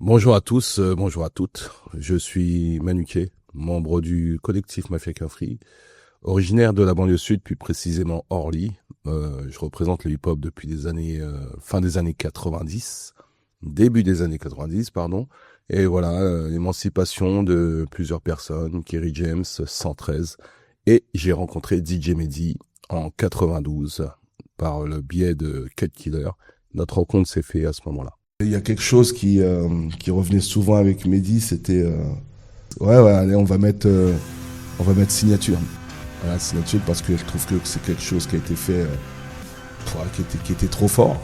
Bonjour à tous, bonjour à toutes. Je suis Manuquet, membre du collectif Mafia Qu'un Free, originaire de la banlieue sud, puis précisément Orly. Je représente le hip-hop depuis des années, fin des années 90, début des années 90, pardon. Et voilà, l'émancipation de plusieurs personnes, Kerry James, 113. Et j'ai rencontré DJ Mehdi en 92 par le biais de Cut Killer. Notre rencontre s'est faite à ce moment-là. Il y a quelque chose qui revenait souvent avec Mehdi, c'était ouais, allez, on va mettre signature. Voilà, signature parce que je trouve que c'est quelque chose qui a été fait, qui était trop fort.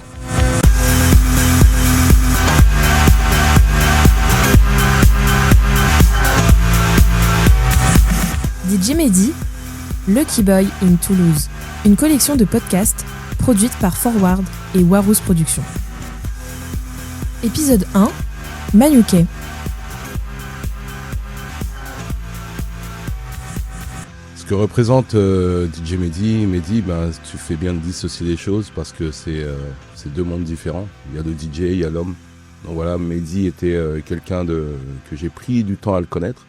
DJ Mehdi, Lucky Boy in Toulouse, une collection de podcasts produite par Forward et Warous Productions. Épisode 1, Manuquet. Ce que représente DJ Mehdi, ben, tu fais bien de dissocier les choses parce que c'est deux mondes différents. Il y a le DJ, il y a l'homme. Donc voilà, Mehdi était quelqu'un que j'ai pris du temps à le connaître.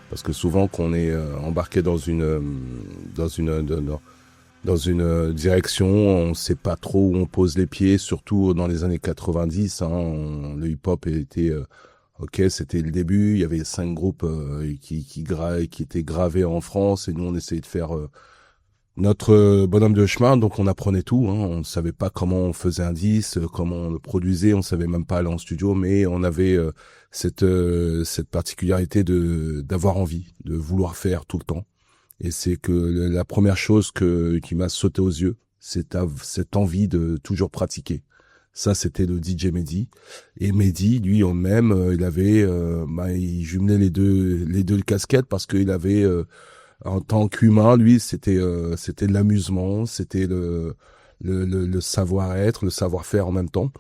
Parce que souvent qu'on est embarqué dans une direction, on ne sait pas trop où on pose les pieds, surtout dans les années 90. Le hip-hop était ok, c'était le début. Il y avait 5 groupes qui étaient gravés en France et nous on essayait de faire notre bonhomme de chemin. Donc on apprenait tout. On ne savait pas comment on faisait un disque, comment on le produisait. On savait même pas aller en studio, mais on avait cette particularité d'avoir envie, de vouloir faire tout le temps. Et c'est que la première chose qui m'a sauté aux yeux, c'est cette envie de toujours pratiquer. Ça, c'était le DJ Mehdi. Et Mehdi, lui, même, il jumelait les deux casquettes parce qu'il avait, en tant qu'humain, lui, c'était de l'amusement, c'était le savoir-être, le savoir-faire en même temps.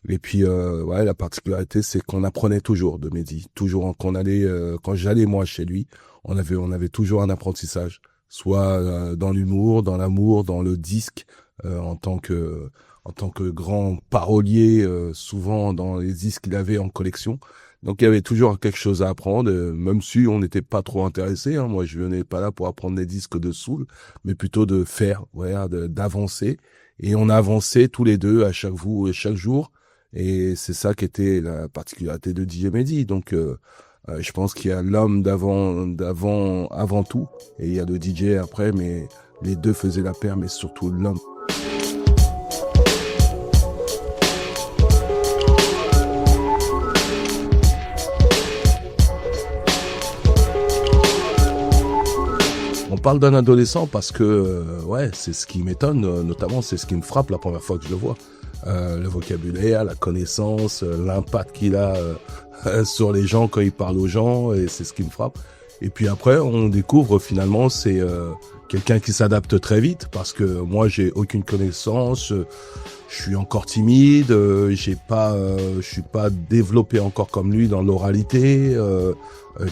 Et puis, ouais, la particularité, c'est qu'on apprenait toujours de Mehdi. Toujours, quand j'allais moi chez lui, on avait toujours un apprentissage. Soit dans l'humour, dans l'amour, dans le disque, en tant que grand parolier, souvent dans les disques qu'il avait en collection. Donc il y avait toujours quelque chose à apprendre, même si on n'était pas trop intéressé. Moi, je venais pas là pour apprendre des disques de soul, mais plutôt de faire, ouais, d'avancer. Et on avançait tous les deux chaque jour. Et c'est ça qui était la particularité de DJ Mehdi. Donc je pense qu'il y a l'homme avant tout, et il y a le DJ après, mais les deux faisaient la paire, mais surtout l'homme. On parle d'un adolescent parce que, ouais, c'est ce qui m'étonne, notamment c'est ce qui me frappe la première fois que je le vois. Le vocabulaire, la connaissance, l'impact qu'il a sur les gens quand il parle aux gens, et c'est ce qui me frappe. Et puis après, on découvre finalement c'est quelqu'un qui s'adapte très vite parce que moi j'ai aucune connaissance, je suis encore timide, je suis pas développé encore comme lui dans l'oralité,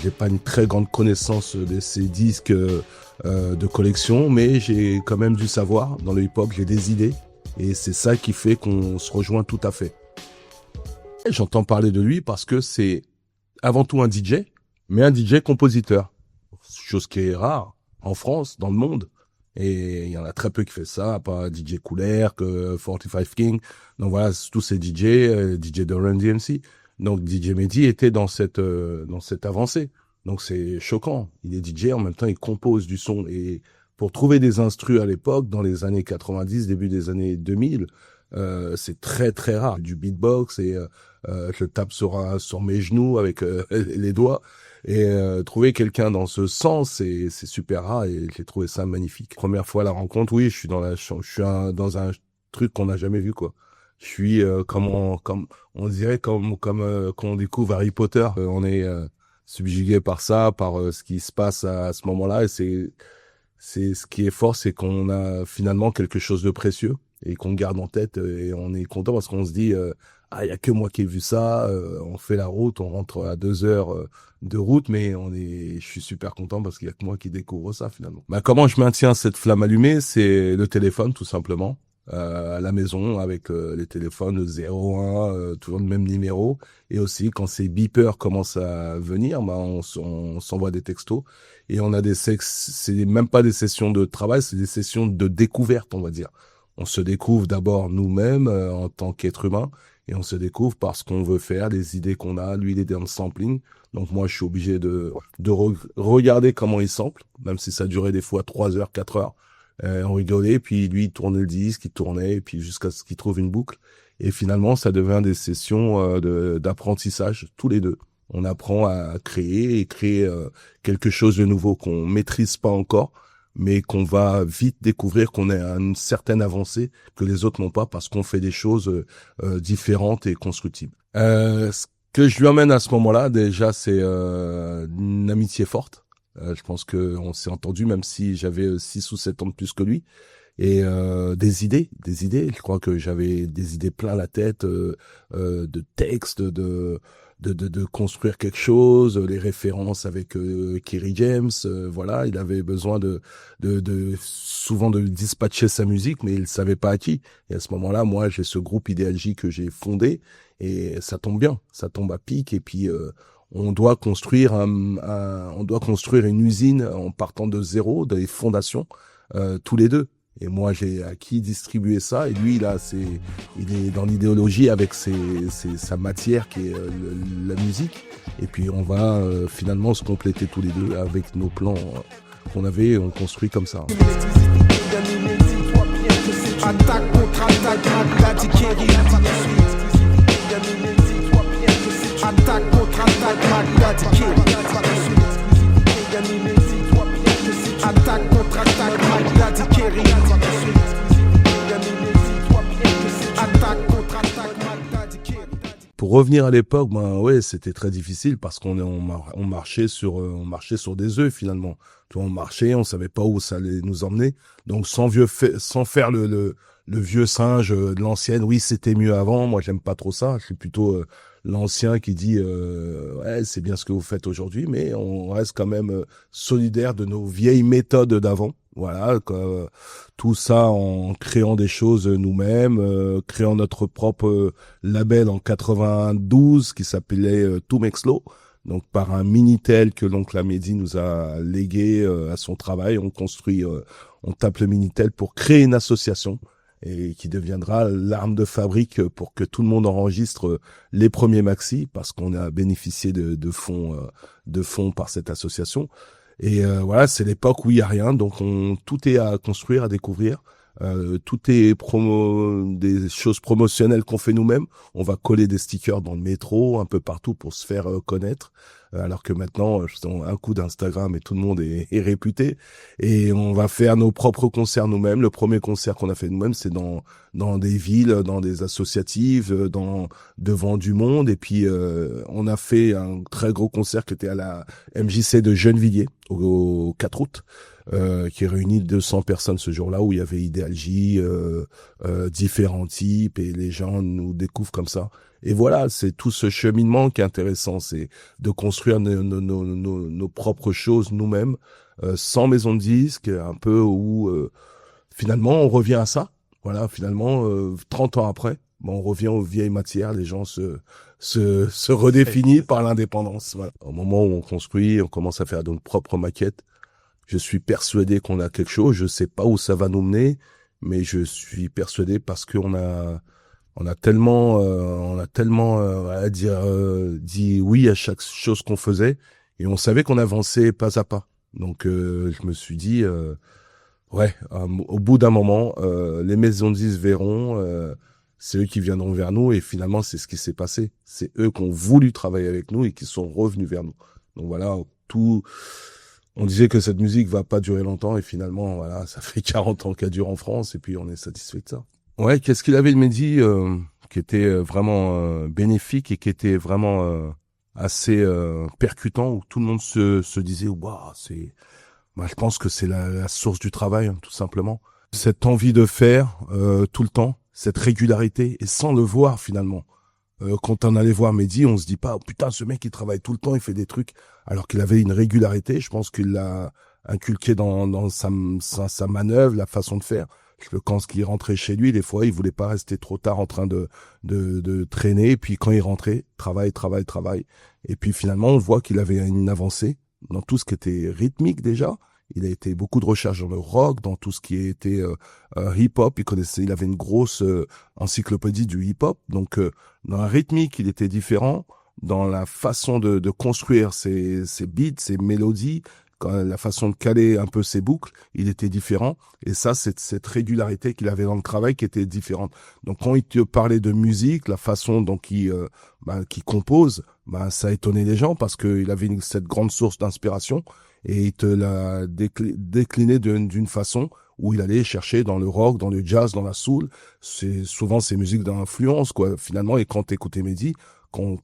j'ai pas une très grande connaissance de ces disques de collection, mais j'ai quand même du savoir dans le hip-hop, j'ai des idées. Et c'est ça qui fait qu'on se rejoint tout à fait. Et j'entends parler de lui parce que c'est avant tout un DJ, mais un DJ compositeur. Chose qui est rare en France, dans le monde. Et il y en a très peu qui fait ça, à part DJ Cooler, que 45 King. Donc voilà, tous ces DJ, DJ de Run DMC. Donc DJ Mehdi était dans cette avancée. Donc c'est choquant. Il est DJ, en même temps il compose du son. Et pour trouver des instrus à l'époque, dans les années 90, début des années 2000, c'est très très rare. Du beatbox et je tape sur mes genoux avec les doigts. Et trouver quelqu'un dans ce sens, c'est super rare et j'ai trouvé ça magnifique. Première fois à la rencontre, oui, je suis dans un truc qu'on n'a jamais vu, quoi. Je suis comme on dirait comme quand on découvre Harry Potter, on est subjugué par ça, par ce qui se passe à ce moment-là, et c'est ce qui est fort, c'est qu'on a finalement quelque chose de précieux et qu'on garde en tête, et on est content parce qu'on se dit il y a que moi qui ai vu ça, on fait la route, on rentre à 2 heures de route, mais je suis super content parce qu'il y a que moi qui découvre ça finalement. Comment je maintiens cette flamme allumée? C'est le téléphone, tout simplement. à la maison avec les téléphones 01, toujours le même numéro. Et aussi, quand ces beepers commencent à venir, bah, on s'envoie des textos. Et on a c'est même pas des sessions de travail, c'est des sessions de découverte, on va dire. On se découvre d'abord nous-mêmes en tant qu'être humain, et on se découvre parce qu'on veut faire, les idées qu'on a. Lui, il est dans le sampling. Donc moi, je suis obligé de regarder comment il sample, même si ça durait des fois 3 heures, 4 heures. On rigolait, puis lui, il tournait le disque, il tournait, et puis jusqu'à ce qu'il trouve une boucle. Et finalement, ça devient des sessions d'apprentissage, tous les deux. On apprend à créer et créer quelque chose de nouveau qu'on maîtrise pas encore, mais qu'on va vite découvrir qu'on est à une certaine avancée que les autres n'ont pas parce qu'on fait des choses différentes et constructibles. Ce que je lui emmène à ce moment-là, déjà, c'est une amitié forte. Je pense que on s'est entendu, même si j'avais 6 ou 7 ans de plus que lui. Et des idées. Je crois que j'avais des idées plein la tête, de textes, de construire quelque chose, les références avec Kerry James, voilà, il avait besoin souvent de dispatcher sa musique, mais il savait pas à qui. Et à ce moment-là, moi, j'ai ce groupe Ideal J que j'ai fondé, et ça tombe bien, ça tombe à pic, et puis on doit construire une usine en partant de zéro, des fondations, tous les deux. Et moi, j'ai acquis distribuer ça. Et lui, là, il est dans l'idéologie avec sa matière qui est la musique. Et puis, on va finalement se compléter tous les deux avec nos plans qu'on avait. On construit comme ça. Attaque contre attaque, Magdadi Kerry. Attaque contre attaque, Magdadi Kerry. Attaque contre attaque, Magdadi Kerry. Attaque contre attaque, Magdadi Kerry. Pour revenir à l'époque, ben ouais, c'était très difficile parce qu'on marchait sur des œufs finalement. Tu vois, on marchait, on savait pas où ça allait nous emmener. Donc sans faire le vieux singe de l'ancienne, oui, c'était mieux avant. Moi, j'aime pas trop ça. Je suis plutôt l'ancien qui dit ouais, c'est bien ce que vous faites aujourd'hui, mais on reste quand même solidaire de nos vieilles méthodes d'avant. Voilà, tout ça en créant des choses nous-mêmes, créant notre propre label en 92 qui s'appelait To Make Slow. Donc par un Minitel que l'oncle Amédi nous a légué à son travail, on tape le Minitel pour créer une association et qui deviendra l'arme de fabrique pour que tout le monde enregistre les premiers maxi parce qu'on a bénéficié de fonds par cette association. Et voilà, c'est l'époque où il y a rien, donc tout est à construire, à découvrir. Tout est des choses promotionnelles qu'on fait nous-mêmes. On va coller des stickers dans le métro, un peu partout pour se faire connaître. Alors que maintenant, un coup d'Instagram et tout le monde est réputé. Et on va faire nos propres concerts nous-mêmes. Le premier concert qu'on a fait nous-mêmes, c'est dans des villes, dans des associatives, devant du monde. Et puis, on a fait un très gros concert qui était à la MJC de Gennevilliers, au 4 août. Qui réunit 200 personnes ce jour-là, où il y avait Ideal J, différents types, et les gens nous découvrent comme ça. Et voilà, c'est tout ce cheminement qui est intéressant, c'est de construire nos propres choses nous-mêmes, sans maison de disques, un peu où finalement on revient à ça. Voilà, finalement 30 ans après, on revient aux vieilles matières, les gens se redéfinissent par l'indépendance. Voilà. Au moment où on construit, on commence à faire nos propres maquettes. Je suis persuadé qu'on a quelque chose. Je sais pas où ça va nous mener, mais je suis persuadé parce qu'on a tellement dit oui à chaque chose qu'on faisait, et on savait qu'on avançait pas à pas. Donc je me suis dit au bout d'un moment, les maisons de disques verront, c'est eux qui viendront vers nous, et finalement c'est ce qui s'est passé. C'est eux qui ont voulu travailler avec nous et qui sont revenus vers nous. Donc voilà, on disait que cette musique va pas durer longtemps, et finalement, voilà, ça fait 40 ans qu'elle dure en France, et puis on est satisfait de ça. Ouais, qu'est-ce qu'il avait, le Mehdi, qui était vraiment bénéfique et qui était vraiment assez percutant, où tout le monde se disait, waouh, je pense que c'est la source du travail, hein, tout simplement. Cette envie de faire tout le temps, cette régularité, et sans le voir finalement. Quand on allait voir Mehdi, on se dit pas, oh, putain, ce mec il travaille tout le temps, il fait des trucs, alors qu'il avait une régularité. Je pense qu'il l'a inculqué dans sa manœuvre, la façon de faire. quand il rentrait chez lui, des fois, il voulait pas rester trop tard en train de traîner. Et puis quand il rentrait, travail. Et puis finalement, on voit qu'il avait une avancée dans tout ce qui était rythmique déjà. Il a été beaucoup de recherches dans le rock, dans tout ce qui était hip-hop. Il avait une grosse encyclopédie du hip-hop. Donc, dans la rythmique, il était différent. Dans la façon de construire ses beats, ses mélodies, la façon de caler un peu ses boucles, il était différent. Et ça, c'est cette régularité qu'il avait dans le travail qui était différente. Donc, quand il te parlait de musique, la façon dont il compose, ça étonnait les gens parce qu'il avait cette grande source d'inspiration. Et il te l'a décliné d'une façon où il allait chercher dans le rock, dans le jazz, dans la soul. C'est souvent ces musiques d'influence, quoi, finalement. Et quand t'écoutais Mehdi, quand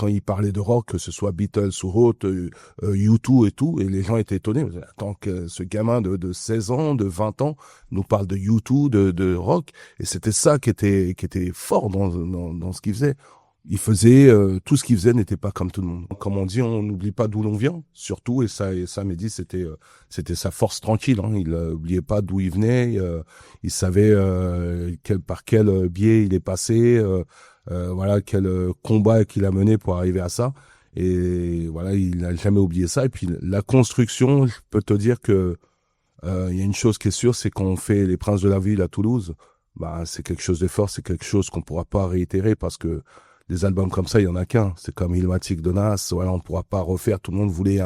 il parlait de rock, que ce soit Beatles ou autre, U2 et tout, et les gens étaient étonnés. Attends, que ce gamin de 16 ans, de 20 ans, nous parle de U2, de rock. Et c'était ça qui était fort dans ce qu'il faisait. Il faisait tout ce qu'il faisait n'était pas comme tout le monde. Comme on dit, on n'oublie pas d'où l'on vient, surtout. Et ça, Mehdi, c'était sa force tranquille. Hein. Il n'oubliait pas d'où il venait. Il savait par quel biais il est passé. Voilà, quel combat qu'il a mené pour arriver à ça. Et voilà, il n'a jamais oublié ça. Et puis la construction, je peux te dire que il y a une chose qui est sûre, c'est qu'on fait les Princes de la Ville à Toulouse. C'est quelque chose de fort. C'est quelque chose qu'on pourra pas réitérer parce que des albums comme ça, il y en a qu'un. C'est comme Illmatic de Nas. Voilà, on pourra pas refaire. Tout le monde voulait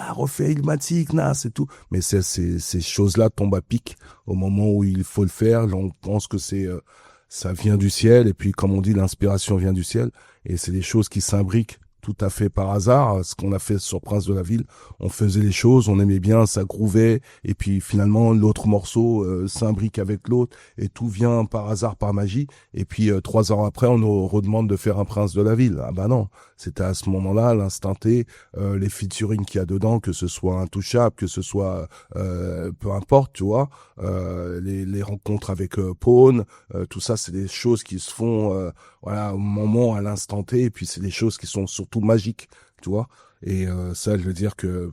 refaire Illmatic, Nas et tout. Mais ces choses-là tombent à pic au moment où il faut le faire. On pense que ça vient du ciel. Et puis, comme on dit, l'inspiration vient du ciel. Et c'est des choses qui s'imbriquent tout à fait par hasard. Ce qu'on a fait sur Prince de la Ville, on faisait les choses, on aimait bien, ça groovait, et puis finalement l'autre morceau s'imbrique avec l'autre, et tout vient par hasard, par magie. Et puis 3 ans après, on nous redemande de faire un Prince de la Ville. Non, c'était à ce moment-là, à l'instant T, les featuring qu'il y a dedans, que ce soit Intouchable, que ce soit peu importe, tu vois, les rencontres avec Pawn, tout ça, c'est des choses qui se font voilà, au moment, à l'instant T, et puis c'est des choses qui sont surtout magiques, tu vois. Et ça, je veux dire que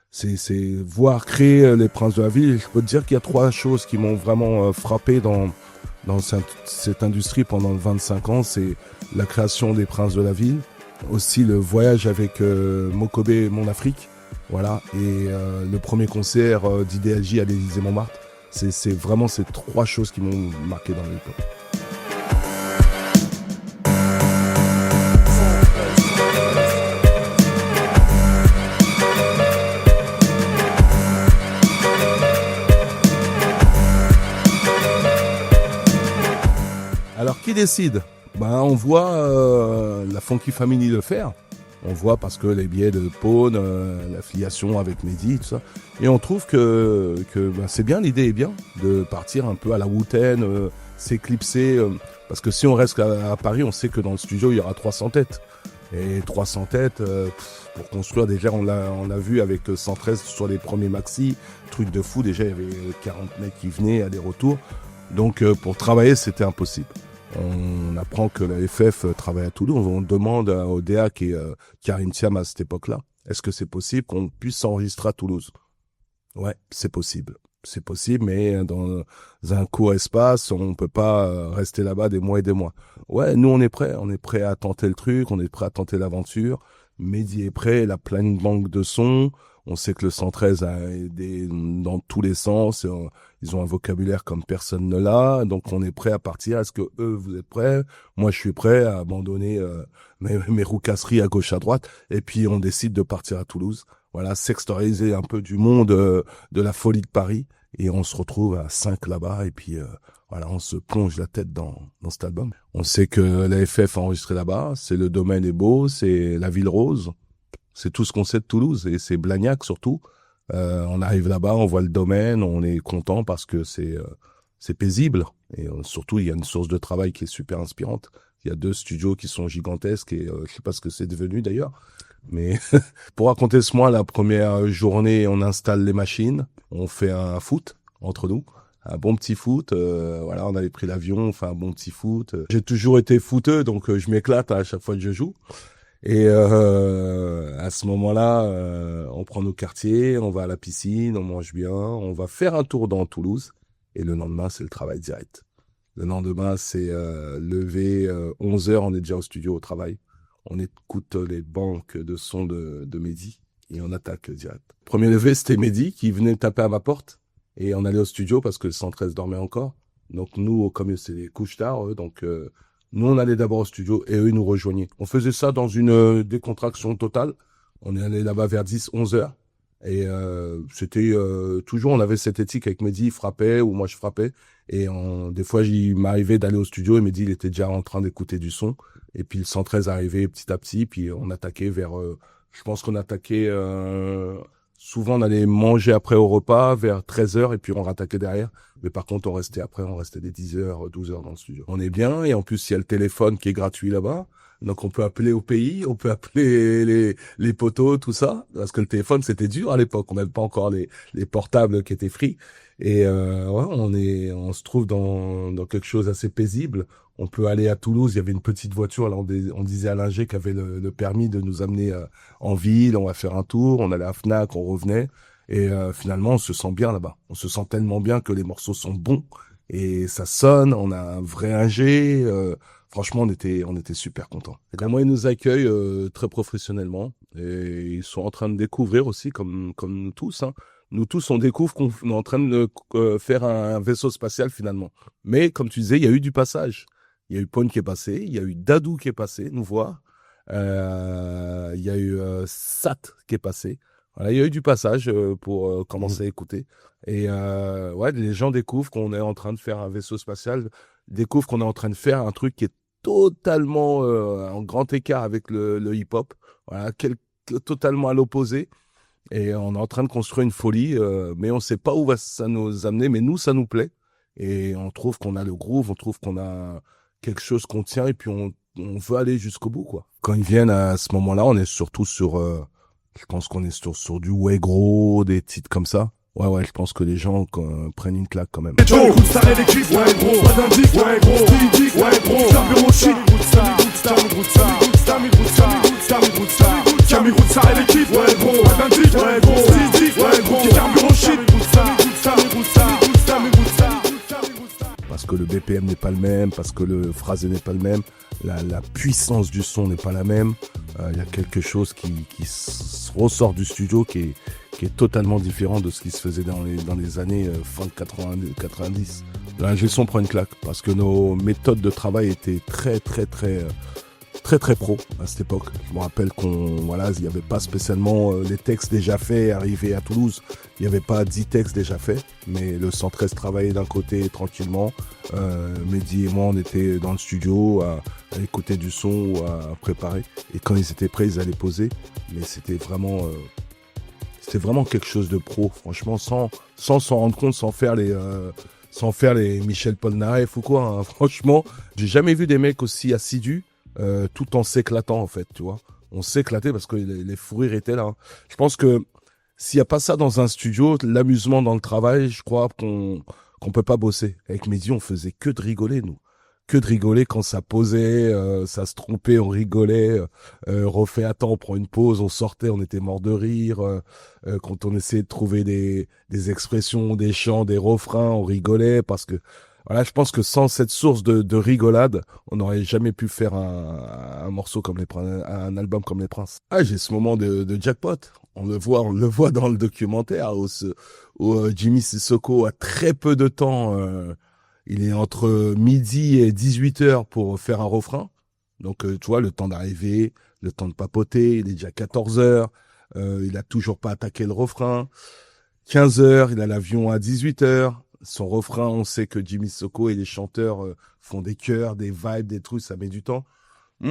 c'est voir créer les Princes de la Ville. Je peux te dire qu'il y a 3 choses qui m'ont vraiment frappé dans cette industrie pendant 25 ans. C'est la création des Princes de la Ville, aussi le voyage avec Mokobé Mon Afrique, voilà, et le premier concert d'IDLJ à l'Élysée-Montmartre. C'est vraiment ces 3 choses qui m'ont marqué dans le hip-hop. Alors, qui décide ? On voit la Funky Family le faire. On voit parce que les billets de Pawn, l'affiliation avec Mehdi, tout ça. Et on trouve que c'est bien, l'idée est bien, de partir un peu à la Wu-Tang, s'éclipser. Parce que si on reste à Paris, on sait que dans le studio, il y aura 300 têtes. Et 300 têtes, pour construire, déjà, on l'a vu avec 113 sur les premiers maxi. Truc de fou, déjà, il y avait 40 mecs qui venaient, aller-retour. Donc, pour travailler, c'était impossible. On apprend que la FF travaille à Toulouse. On demande au DA qui est Karim Thiam à cette époque-là, est-ce que c'est possible qu'on puisse s'enregistrer à Toulouse ? Ouais, c'est possible. C'est possible, mais dans un court espace, on peut pas rester là-bas des mois et des mois. Ouais, nous on est prêt à tenter le truc, on est prêt à tenter l'aventure. Mehdi est prêt, il a plein de banques de sons. On sait que le 113 a aidé dans tous les sens. Ils ont un vocabulaire comme personne ne l'a. Donc, on est prêt à partir. Est-ce que eux, vous êtes prêts ? Moi, je suis prêt à abandonner mes roucasseries à gauche, à droite. Et puis, on décide de partir à Toulouse. Voilà, s'extérioriser un peu du monde de la folie de Paris. Et on se retrouve à 5 là-bas. Et puis, voilà, on se plonge la tête dans cet album. On sait que la FF a enregistré là-bas. C'est le domaine est beau. C'est la ville rose. C'est tout ce qu'on sait de Toulouse, et c'est Blagnac surtout. On arrive là-bas, on voit le domaine, on est content parce que c'est paisible. Et surtout, il y a une source de travail qui est super inspirante. Il y a 2 studios qui sont gigantesques et je sais pas ce que c'est devenu d'ailleurs. Mais pour raconter ce mois, la première journée, on installe les machines, on fait un foot entre nous. Un bon petit foot, voilà, on avait pris l'avion, on fait un bon petit foot. J'ai toujours été footeux, donc je m'éclate à chaque fois que je joue. Et à ce moment-là, on prend nos quartiers, on va à la piscine, on mange bien, on va faire un tour dans Toulouse. et le lendemain, c'est le travail direct. Le lendemain, c'est lever 11h, on est déjà au studio au travail. On écoute les banques de sons de Mehdi et on attaque direct. Premier levé, c'était Mehdi qui venait taper à ma porte et on allait au studio parce que le 113 dormait encore. Donc nous, comme c'est les couches tard, nous on allait d'abord au studio et eux ils nous rejoignaient. On faisait ça dans une décontraction totale. On est allé là-bas vers 10-11 heures. Et c'était toujours, on avait cette éthique avec Mehdi, il frappait ou moi je frappais. Et des fois, il m'arrivait d'aller au studio et Mehdi, il était déjà en train d'écouter du son. Et puis le 113 arrivait petit à petit, puis on attaquait vers... je pense qu'on attaquait... souvent, on allait manger après au repas vers 13h et puis on rattaquait derrière. Mais par contre, on restait des 10h, 12h dans le studio. On est bien et en plus, il y a le téléphone qui est gratuit là-bas. Donc on peut appeler au pays, on peut appeler les potos, tout ça, parce que le téléphone c'était dur à l'époque, on n'avait pas encore les portables qui étaient free. Et on se trouve dans quelque chose assez paisible. On peut aller à Toulouse, il y avait une petite voiture, là on disait à l'ingé qui avait le permis de nous amener en ville, on va faire un tour, on allait à Fnac, on revenait. Et finalement on se sent bien là-bas. On se sent tellement bien que les morceaux sont bons et ça sonne, on a un vrai ingé. Franchement, on était super contents. Et là, moi, ils nous accueillent très professionnellement et ils sont en train de découvrir aussi, comme nous tous. Hein. Nous tous, on découvre qu'on est en train de faire un vaisseau spatial finalement. Mais comme tu disais, il y a eu du passage. Il y a eu Pone qui est passé, il y a eu Dadou qui est passé nous voir, il y a eu Sat qui est passé. Voilà, il y a eu du passage pour commencer à écouter. Et les gens découvrent qu'on est en train de faire un vaisseau spatial, découvrent qu'on est en train de faire un truc qui est totalement en grand écart avec le hip-hop, voilà, totalement à l'opposé. Et on est en train de construire une folie, mais on ne sait pas où va ça nous amener, mais nous, ça nous plaît. Et on trouve qu'on a le groove, on trouve qu'on a quelque chose qu'on tient, et puis on veut aller jusqu'au bout, quoi. Quand ils viennent à ce moment-là, on est surtout sur... je pense qu'on est sur du ouais gros, des titres comme ça. Ouais, je pense que les gens prennent une claque quand même. Parce que le BPM n'est pas le même, parce que le phrasé n'est pas le même, la puissance du son n'est pas la même. Il y a quelque chose qui ressort du studio qui est totalement différent de ce qui se faisait dans les années fin de 90. L'ingé son prend une claque parce que nos méthodes de travail étaient très pro à cette époque. Je me rappelle il n'y avait pas spécialement les textes déjà faits arrivés à Toulouse. Il n'y avait pas 10 textes déjà faits, mais le 113 travaillait d'un côté tranquillement. Mehdi et moi, on était dans le studio à écouter du son ou à préparer. Et quand ils étaient prêts, ils allaient poser. Mais c'était vraiment quelque chose de pro, franchement, sans s'en rendre compte, sans faire les Michel Polnareff ou quoi. Hein. Franchement, j'ai jamais vu des mecs aussi assidus. Tout en s'éclatant en fait, tu vois. On s'éclatait parce que les fous rires étaient là. Hein. Je pense que s'il n'y a pas ça dans un studio, l'amusement dans le travail, je crois qu'on peut pas bosser. Avec Mehdi, on faisait que de rigoler, nous. Que de rigoler quand ça posait, ça se trompait, on rigolait. Refait à temps, on prend une pause, on sortait, on était mort de rire. Quand on essayait de trouver des expressions, des chants, des refrains, on rigolait parce que voilà, je pense que sans cette source de rigolade, on n'aurait jamais pu faire un morceau comme un album comme Les Princes. Ah, j'ai ce moment de jackpot. On le voit dans le documentaire où Jimmy Sissoko a très peu de temps. Il est entre midi et 18h pour faire un refrain. Donc, tu vois, le temps d'arriver, le temps de papoter, il est déjà 14h. Il a toujours pas attaqué le refrain. 15h, il a l'avion à 18h. Son refrain, on sait que Jimmy Sissoko et les chanteurs font des chœurs, des vibes, des trucs, ça met du temps. Il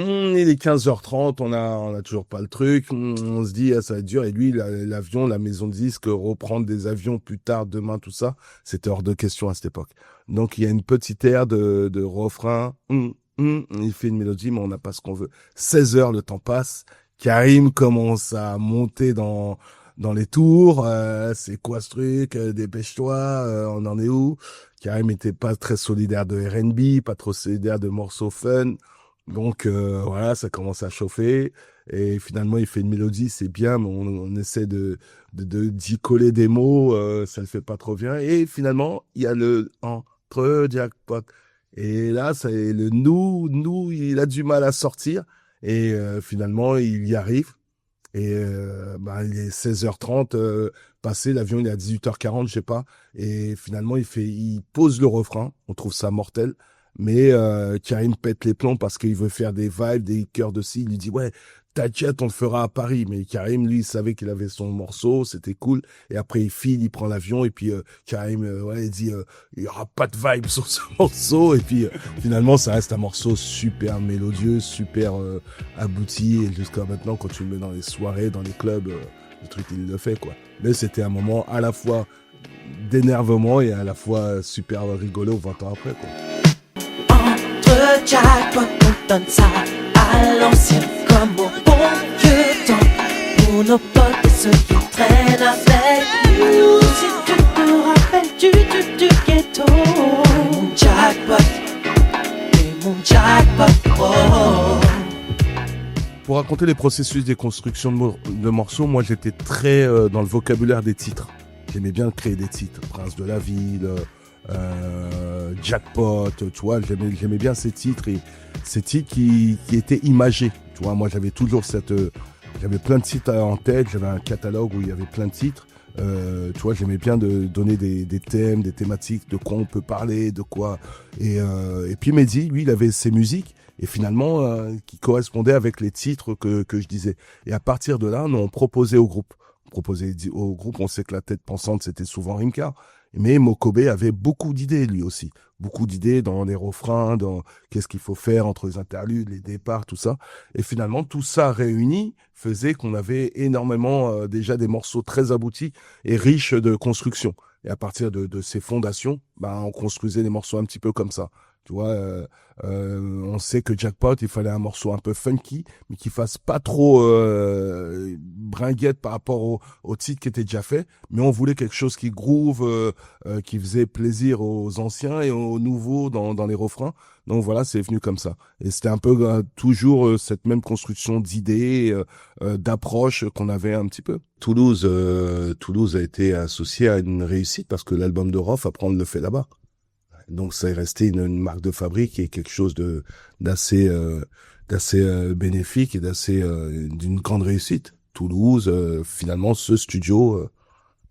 est 15h30, on a toujours pas le truc. On se dit, ça va être dur. Et lui, l'avion, la maison de disques, reprendre des avions plus tard, demain, tout ça, c'était hors de question à cette époque. Donc, il y a une petite aire de refrain. Il fait une mélodie, mais on n'a pas ce qu'on veut. 16h, le temps passe. Karim commence à monter dans les tours, c'est quoi ce truc, dépêche-toi, on en est où? Karim était pas très solidaire de R&B, pas trop solidaire de morceaux fun, donc voilà, ça commence à chauffer, et finalement il fait une mélodie, c'est bien, mais on essaie d'y coller des mots, ça le fait pas trop bien. Et finalement, il y a le entre jackpot. Et là, c'est le nous, il a du mal à sortir. Et finalement, il y arrive. Et il est 16h30 passé, l'avion il est à 18h40, je sais pas. Et finalement, il pose le refrain. On trouve ça mortel. Mais Karim pète les plombs parce qu'il veut faire des vibes, des chœurs de scie. Il lui dit ouais, t'inquiète, on le fera à Paris. Mais Karim, lui, il savait qu'il avait son morceau, c'était cool. Et après, il file, il prend l'avion. Et puis Karim, il dit il y aura pas de vibe sur ce morceau. Et puis finalement, ça reste un morceau super mélodieux, super abouti. Et jusqu'à maintenant, quand tu le mets dans les soirées, dans les clubs, le truc, il le fait, quoi. Mais c'était un moment à la fois d'énervement et à la fois super rigolo 20 ans après, quoi. Entre jackpot, on donne ça à l'ancienne comme au bon vieux temps. Pour nos potes et ceux qui traînent avec nous. Si tu te rappelles du ghetto. Mon jackpot, et mon jackpot, oh. Pour raconter les processus des constructions de morceaux, moi j'étais très dans le vocabulaire des titres. J'aimais bien créer des titres. Prince de la ville, Jackpot, tu vois, j'aimais bien ces titres et ces titres qui étaient imagés. Tu vois, moi j'avais toujours j'avais plein de titres en tête, j'avais un catalogue où il y avait plein de titres. Tu vois, j'aimais bien de donner des thèmes, des thématiques, de quoi on peut parler, de quoi. Et puis Mehdi, lui, il avait ses musiques et finalement qui correspondaient avec les titres que je disais. Et à partir de là, nous on proposait au groupe. On sait que la tête pensante c'était souvent Rimka. Mais Mokobé avait beaucoup d'idées, lui aussi. Beaucoup d'idées dans les refrains, dans qu'est-ce qu'il faut faire entre les interludes, les départs, tout ça. Et finalement, tout ça réuni faisait qu'on avait énormément déjà des morceaux très aboutis et riches de construction. Et à partir de ces fondations, on construisait des morceaux un petit peu comme ça. Tu vois, on sait que Jackpot, il fallait un morceau un peu funky, mais qui fasse pas trop bringuette par rapport au titre qui était déjà fait. Mais on voulait quelque chose qui groove, qui faisait plaisir aux anciens et aux nouveaux dans les refrains. Donc voilà, c'est venu comme ça. Et c'était un peu toujours cette même construction d'idées, d'approches qu'on avait un petit peu. Toulouse a été associé à une réussite parce que l'album de Rof, après on le fait là-bas. Donc ça est resté une marque de fabrique et quelque chose d'assez bénéfique et d'une grande réussite. Toulouse, finalement, ce studio,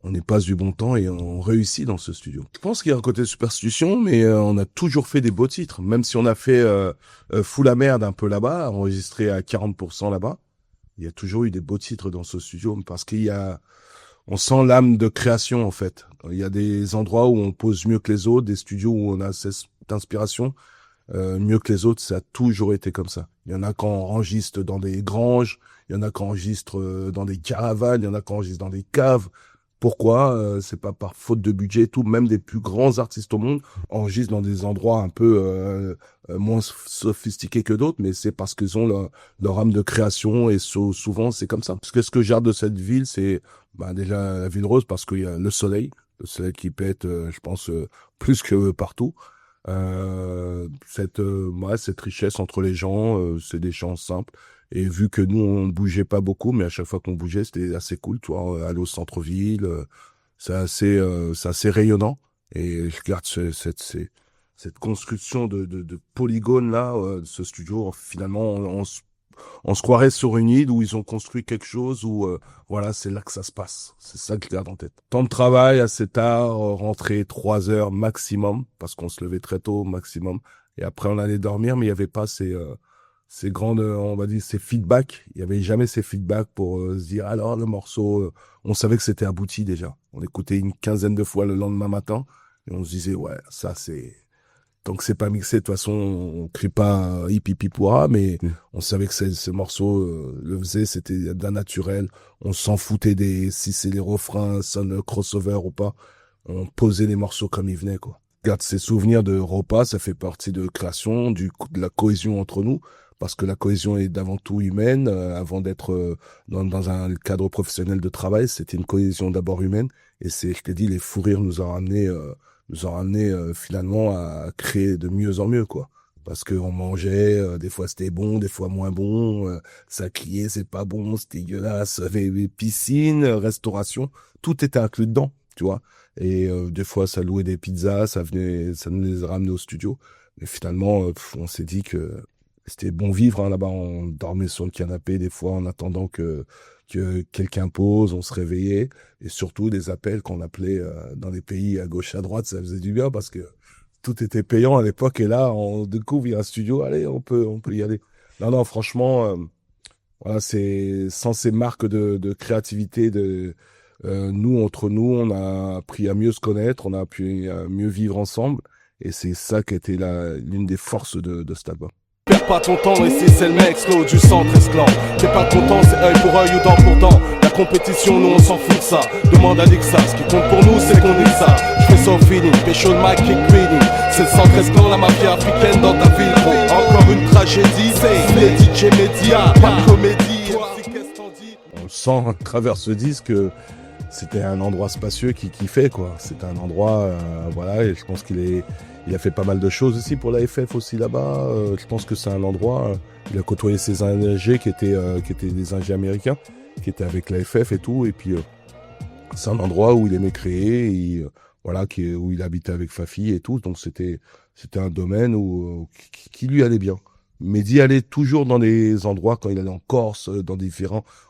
on n'est pas du bon temps et on réussit dans ce studio. Je pense qu'il y a un côté superstition, mais on a toujours fait des beaux titres. Même si on a fait Fou la merde un peu là-bas, enregistré à 40% là-bas, il y a toujours eu des beaux titres dans ce studio parce on sent l'âme de création, en fait. Il y a des endroits où on pose mieux que les autres, des studios où on a cette inspiration mieux que les autres. Ça a toujours été comme ça. Il y en a qui enregistrent dans des granges, il y en a qui enregistrent dans des caravanes, il y en a qui enregistrent dans des caves. Pourquoi c'est pas par faute de budget et tout. Même des plus grands artistes au monde enregistrent dans des endroits un peu moins sophistiqués que d'autres, mais c'est parce qu'ils ont leur âme de création et souvent c'est comme ça. Parce que ce que je garde de cette ville, c'est déjà la ville rose parce qu'il y a le soleil qui pète, je pense, plus que partout. Cette richesse entre les gens, c'est des gens simples. Et vu que nous, on ne bougeait pas beaucoup, mais à chaque fois qu'on bougeait, c'était assez cool, tu vois, aller au centre-ville, c'est assez rayonnant. Et je garde cette construction de polygone là, ce studio. Finalement, on se croirait sur une île où ils ont construit quelque chose où, voilà, c'est là que ça se passe. C'est ça que je garde en tête. Temps de travail assez tard, rentrer 3 heures maximum, parce qu'on se levait très tôt maximum. Et après, on allait dormir, mais il n'y avait pas ces grandes, on va dire, ces feedbacks. Il y avait jamais ces feedbacks pour se dire, alors, le morceau, on savait que c'était abouti déjà. On écoutait une 15aine de fois le lendemain matin et on se disait, ouais, ça c'est, tant que c'est pas mixé, de toute façon, on crie pas hip hip hip mais on savait que ce morceau le faisait, c'était d'un naturel. On s'en foutait si c'est les refrains, sonne crossover ou pas. On posait les morceaux comme ils venaient, quoi. Regarde, ces souvenirs de repas, ça fait partie de création, de la cohésion entre nous. Parce que la cohésion est d'avant tout humaine, avant d'être dans un cadre professionnel de travail, c'était une cohésion d'abord humaine, et je t'ai dit, les fous rires nous ont ramené finalement à créer de mieux en mieux, quoi. parce qu'on mangeait, des fois c'était bon, des fois moins bon, ça criait, c'est pas bon, c'était dégueulasse, avait piscine, restauration, tout était inclus dedans, tu vois. Et des fois ça louait des pizzas, ça nous les ramenait au studio. Mais finalement, on s'est dit que c'était bon vivre, hein, là-bas. On dormait sur le canapé des fois en attendant que quelqu'un pose, on se réveillait. Et surtout des appels qu'on appelait dans les pays à gauche à droite, ça faisait du bien parce que tout était payant à l'époque. Et là, on découvre, il y a un studio, allez, on peut y aller. Non, franchement, voilà, c'est sans ces marques de créativité, nous, entre nous, on a appris à mieux se connaître, on a appris à mieux vivre ensemble. Et c'est ça qui était l'une des forces de cet album. Perds pas ton temps, ici c'est le mec slow du centre esclan. T'es pas content, c'est œil pour œil ou dent pour dent. La compétition, nous on s'en fout de ça. Demande à Lixa, ce qui compte pour nous c'est qu'on dit ça. J'fais ça au feeling, pécho de mic, kick reading. C'est le centre esclan, la mafia africaine dans ta ville. Encore une tragédie, c'est les DJ médias, pas de comédie. On le sent à travers ce disque que c'était un endroit spacieux qui kiffait, quoi. C'était un endroit, voilà, et je pense il a fait pas mal de choses aussi pour la FF aussi là-bas. Je pense que c'est un endroit, il a côtoyé ses ingés qui étaient des ingés américains, qui étaient avec la FF et tout. Et puis, c'est un endroit où il aimait créer, et, voilà, où il habitait avec Fafi et tout. Donc, c'était un domaine qui lui allait bien. Mehdi allait toujours dans des endroits, quand il allait en Corse,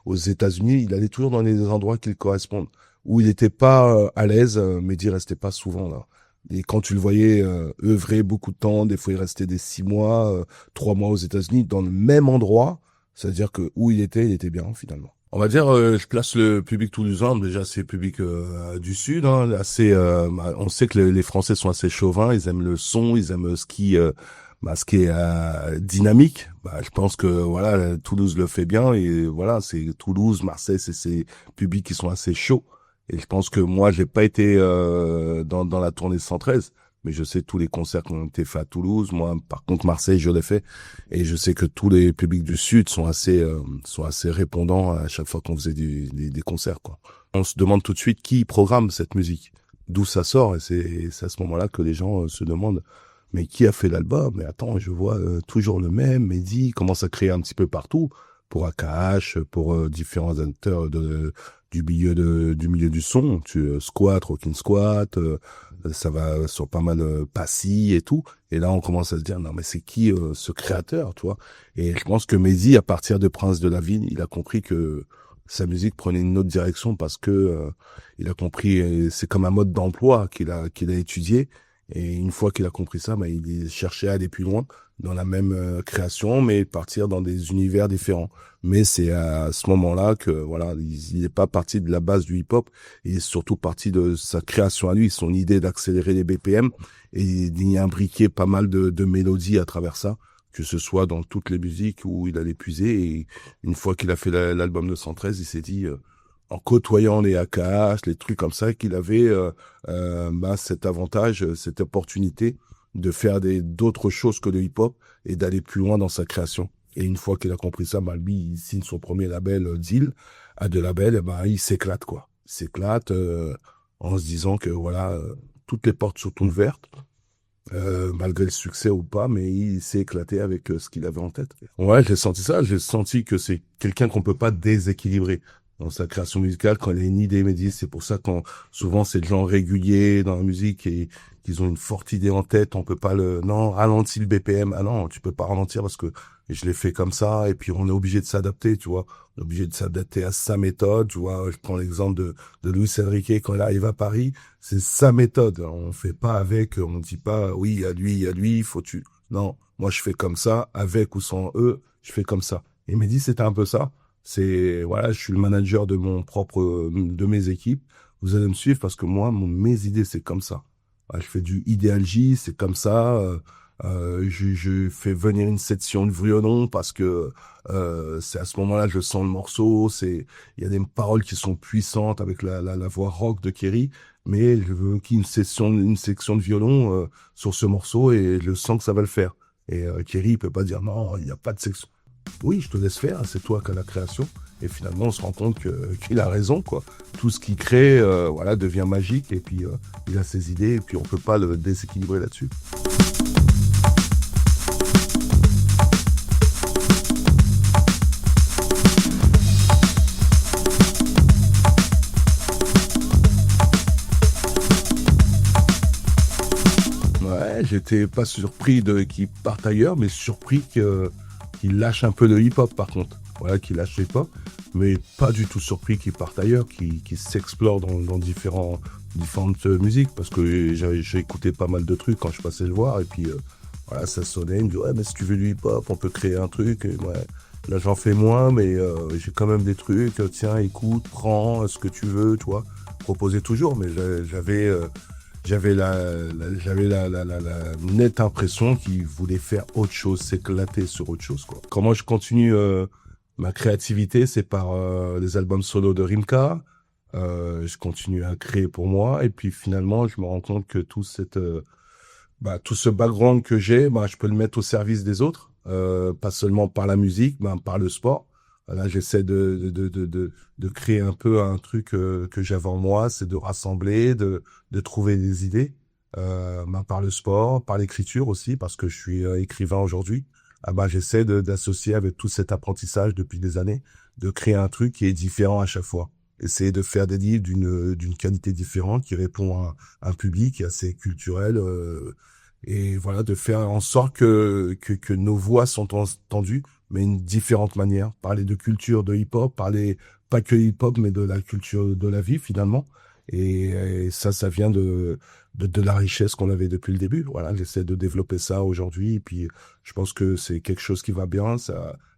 aux États-Unis, il allait toujours dans des endroits qui lui correspondent. Où il n'était pas à l'aise, Mehdi restait pas souvent là. Et quand tu le voyais œuvrer beaucoup de temps, des fois il restait des 6 mois, 3 mois aux États-Unis, dans le même endroit, c'est-à-dire que où il était bien finalement. On va dire, je place le public toulousain, déjà c'est le public du Sud, hein, assez, on sait que les Français sont assez chauvins, ils aiment le son, ils aiment ce qui est dynamique. Je pense que voilà, Toulouse le fait bien, et voilà, c'est Toulouse, Marseille, c'est ces publics qui sont assez chauds. Et je pense que moi, j'ai pas été dans la tournée 113, mais je sais tous les concerts qui ont été faits à Toulouse. Moi, par contre, Marseille, je l'ai fait, et je sais que tous les publics du Sud sont assez répondants à chaque fois qu'on faisait des concerts, quoi. On se demande tout de suite qui programme cette musique, d'où ça sort, et c'est à ce moment-là que les gens se demandent, mais qui a fait l'album? Mais attends, je vois toujours le même. Mehdi commence à créer un petit peu partout, pour AKH, pour différents acteurs du milieu du son, Squat, Rockin' Squat, ça va sur pas mal Passy et tout. Et là, on commence à se dire, non, mais c'est qui ce créateur, tu vois? Et je pense que Mehdi, à partir de Prince de la Ville, il a compris que sa musique prenait une autre direction, parce que il a compris, c'est comme un mode d'emploi qu'il a étudié. Et une fois qu'il a compris ça, il cherchait à aller plus loin dans la même création, mais partir dans des univers différents. Mais c'est à ce moment-là que voilà, il n'est pas parti de la base du hip-hop, il est surtout parti de sa création à lui, son idée d'accélérer les BPM, et il y a imbriqué pas mal de mélodies à travers ça, que ce soit dans toutes les musiques où il allait puiser. Et une fois qu'il a fait l'album de 113, il s'est dit, en côtoyant les AKH, les trucs comme ça, qu'il avait cet avantage, cette opportunité de faire d'autres choses que le hip-hop et d'aller plus loin dans sa création. Et une fois qu'il a compris ça, lui, il signe son premier label deal à de labels, et il s'éclate, quoi. Il s'éclate en se disant que voilà, toutes les portes sont ouvertes, malgré le succès ou pas, mais il s'est éclaté avec ce qu'il avait en tête. Ouais, j'ai senti ça, j'ai senti que c'est quelqu'un qu'on peut pas déséquilibrer dans sa création musicale. Quand il a une idée, Mehdi, c'est pour ça quand souvent c'est des gens réguliers dans la musique et qu'ils ont une forte idée en tête, on peut pas ralentir le BPM. Ah non, tu peux pas ralentir parce que je l'ai fait comme ça, et puis on est obligé de s'adapter, tu vois. On est obligé de s'adapter à sa méthode, tu vois. Je prends l'exemple de Luis Enrique quand il arrive à Paris, c'est sa méthode. On fait pas avec, on dit pas, oui, il y a lui, non, moi je fais comme ça, avec ou sans eux, je fais comme ça. Et Mehdi, c'était un peu ça. C'est, voilà, je suis le manager de mes équipes. Vous allez me suivre parce que moi, mes idées, c'est comme ça. Je fais du Ideal J, c'est comme ça. Je fais venir une section de violon parce que c'est à ce moment-là que je sens le morceau. Il y a des paroles qui sont puissantes avec la voix rock de Kerry, mais je veux qu'il y ait une section de violon sur ce morceau, et je sens que ça va le faire. Et Kerry, il peut pas dire non, il n'y a pas de section. Oui, je te laisse faire, c'est toi qui as la création. Et finalement, on se rend compte qu'il a raison, quoi. Tout ce qu'il crée, devient magique, et puis il a ses idées, et puis on peut pas le déséquilibrer là-dessus. j'étais pas surpris qu'ils partent ailleurs, mais surpris qu'ils lâchent un peu le hip-hop par contre. Voilà, qu'ils lâchent le hip-hop, mais pas du tout surpris qu'ils partent ailleurs, qu'ils s'explorent dans différentes musiques, parce que j'ai écouté pas mal de trucs quand je passais le voir, et puis voilà, ça sonnait, il me dit ouais, mais si tu veux du hip-hop, on peut créer un truc. Et ouais, là j'en fais moins, mais j'ai quand même des trucs, tiens, écoute, prends ce que tu veux, tu vois, proposer toujours, mais j'avais la nette impression qu'ils voulaient faire autre chose, s'éclater sur autre chose, quoi. Comment je continue ma créativité, c'est par les albums solo de Rimka. Je continue à créer pour moi, et puis finalement, je me rends compte que tout ce background que j'ai, je peux le mettre au service des autres, pas seulement par la musique, par le sport. Là, j'essaie de créer un peu un truc que j'avais en moi, c'est de rassembler, de trouver des idées, par le sport, par l'écriture aussi, parce que je suis écrivain aujourd'hui. J'essaie d'associer avec tout cet apprentissage depuis des années, de créer un truc qui est différent à chaque fois. Essayer de faire des livres d'une qualité différente, qui répond à un public assez culturel, et voilà, de faire en sorte que nos voix sont entendues, mais d'une différente manière. Parler de culture de hip-hop, parler pas que hip-hop, mais de la culture de la vie finalement. Et ça vient de la richesse qu'on avait depuis le début. Voilà, j'essaie de développer ça aujourd'hui. Et puis, je pense que c'est quelque chose qui va bien.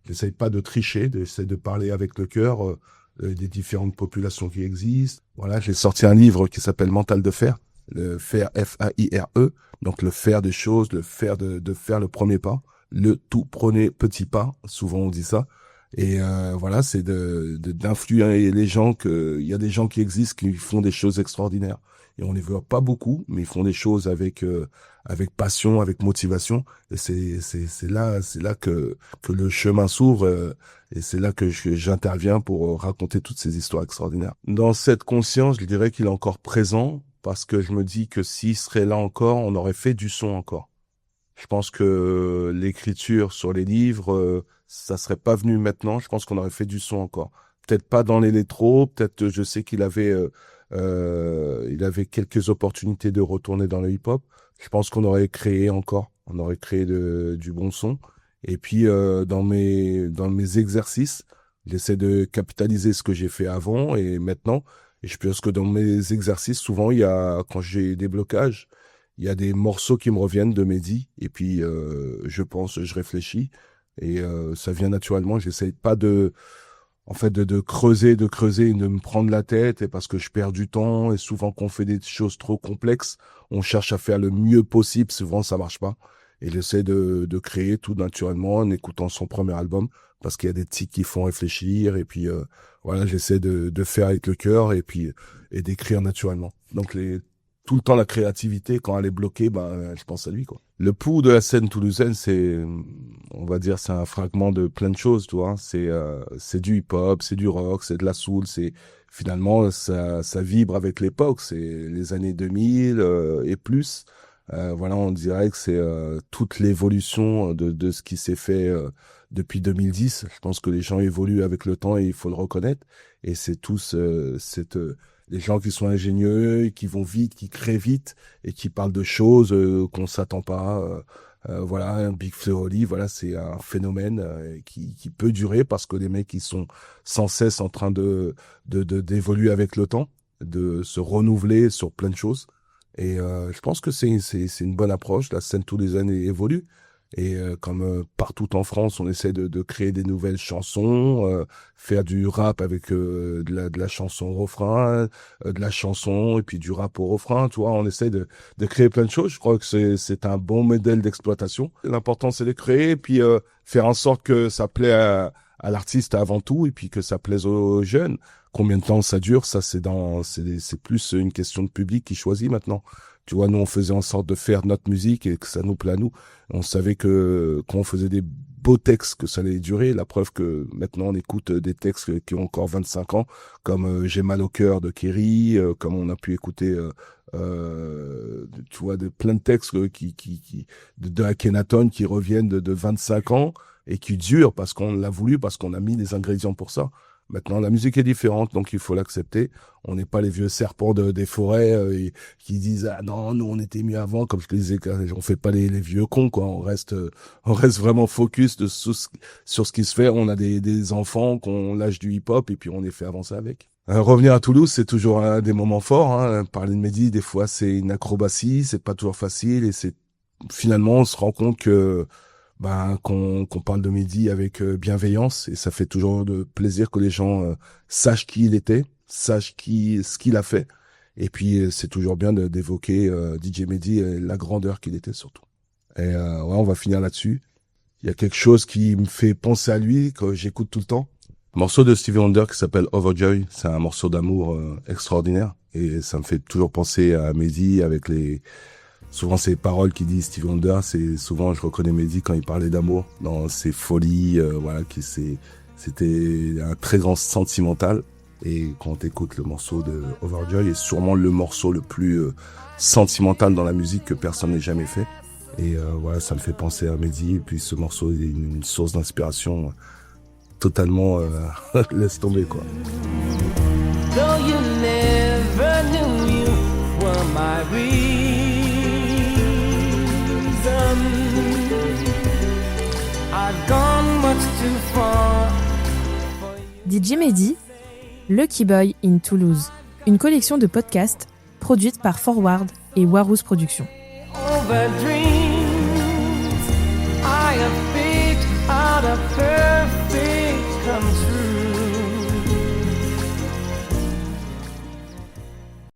J'essaie pas de tricher, j'essaie de parler avec le cœur des différentes populations qui existent. Voilà, j'ai sorti un livre qui s'appelle Mental de fer. Le faire, F-A-I-R-E. Donc, le faire des choses, le faire de faire le premier pas. Le tout premier petit pas. Souvent, on dit ça. Et voilà, c'est d'influer les gens, il y a des gens qui existent qui font des choses extraordinaires, et on les voit pas beaucoup, mais ils font des choses avec passion, avec motivation, et c'est là que le chemin s'ouvre, et c'est là que j'interviens pour raconter toutes ces histoires extraordinaires. Dans cette conscience, je dirais qu'il est encore présent, parce que je me dis que s'il serait là encore, on aurait fait du son encore. Je pense que l'écriture sur les livres, ça serait pas venu maintenant. Je pense qu'on aurait fait du son encore. Peut-être pas dans l'électro. Peut-être, je sais qu'il avait quelques opportunités de retourner dans le hip-hop. Je pense qu'on aurait créé encore. On aurait créé du bon son. Et puis, dans mes exercices, j'essaie de capitaliser ce que j'ai fait avant et maintenant. Et je pense que dans mes exercices, souvent, quand j'ai des blocages, il y a des morceaux qui me reviennent de Mehdi, et puis je réfléchis, et ça vient naturellement. J'essaie pas de creuser et de me prendre la tête, et parce que je perds du temps, et souvent qu'on fait des choses trop complexes, on cherche à faire le mieux possible, souvent ça marche pas. Et j'essaie de créer tout naturellement en écoutant son premier album, parce qu'il y a des titres qui font réfléchir, et puis voilà, j'essaie de faire avec le cœur, et puis et d'écrire naturellement. Donc tout le temps, la créativité, quand elle est bloquée, je pense à lui, quoi. Le pouls de la scène toulousaine, on va dire, c'est un fragment de plein de choses, tu vois. C'est du hip-hop, c'est du rock, c'est de la soul, finalement, ça vibre avec l'époque, c'est les années 2000 et plus. Voilà, on dirait que c'est toute l'évolution de ce qui s'est fait depuis 2010. Je pense que les gens évoluent avec le temps, et il faut le reconnaître. Et c'est tous les gens qui sont ingénieux, qui vont vite, qui créent vite, et qui parlent de choses qu'on s'attend pas. Voilà, un Big Flo et Oli, voilà, c'est un phénomène qui peut durer, parce que les mecs, ils sont sans cesse en train d'évoluer avec le temps, de se renouveler sur plein de choses. Et je pense que c'est une bonne approche. La scène toulousaine évolue. Et comme partout en France, on essaie de créer des nouvelles chansons, faire du rap avec de la chanson au refrain, de la chanson et puis du rap au refrain. Tu vois, on essaie de créer plein de choses. Je crois que c'est un bon modèle d'exploitation. L'important, c'est de créer, et puis faire en sorte que ça plaît à l'artiste avant tout, et puis que ça plaise aux jeunes. Combien de temps ça dure, ça c'est plus une question de public qui choisit maintenant. Tu vois, nous on faisait en sorte de faire notre musique et que ça nous plaît à nous. On savait que quand on faisait des beaux textes, que ça allait durer. La preuve que maintenant on écoute des textes qui ont encore 25 ans, comme J'ai mal au cœur de Kerry, comme on a pu écouter tu vois, plein de textes de Akhenaton qui reviennent de 25 ans et qui durent parce qu'on l'a voulu, parce qu'on a mis des ingrédients pour ça. Maintenant, la musique est différente, donc il faut l'accepter. On n'est pas les vieux serpents des forêts qui disent ah non, nous on était mieux avant, comme je le disais, on fait pas les vieux cons quoi. On reste vraiment focus sur ce qui se fait. On a des enfants qu'on lâche du hip-hop et puis on les fait avancer avec. Revenir à Toulouse, c'est toujours un des moments forts. Hein. Parler de Mehdi, des fois c'est une acrobatie, c'est pas toujours facile et c'est finalement on se rend compte que qu'on parle de Mehdi avec bienveillance et ça fait toujours de plaisir que les gens sachent qui il était, sachent ce qu'il a fait et puis c'est toujours bien d'évoquer DJ Mehdi et la grandeur qu'il était surtout. Et ouais, on va finir là-dessus. Il y a quelque chose qui me fait penser à lui que j'écoute tout le temps. Un morceau de Stevie Wonder qui s'appelle Overjoy, c'est un morceau d'amour extraordinaire et ça me fait toujours penser à Mehdi avec souvent ces paroles qu'il dit Stevie Wonder, c'est souvent je reconnais Mehdi quand il parlait d'amour dans ses folies, voilà, c'était un très grand sentimental. Et quand t'écoutes le morceau de Overjoy, est sûrement le morceau le plus sentimental dans la musique que personne n'ait jamais fait. Et voilà, ça me fait penser à Mehdi. Et puis ce morceau est une source d'inspiration totalement laisse tomber quoi. Though you never knew you were my I've gone much too far. DJ Mehdi, Lucky Boy in Toulouse, une collection de podcasts produite par Forward et Warous Productions. Over dreams.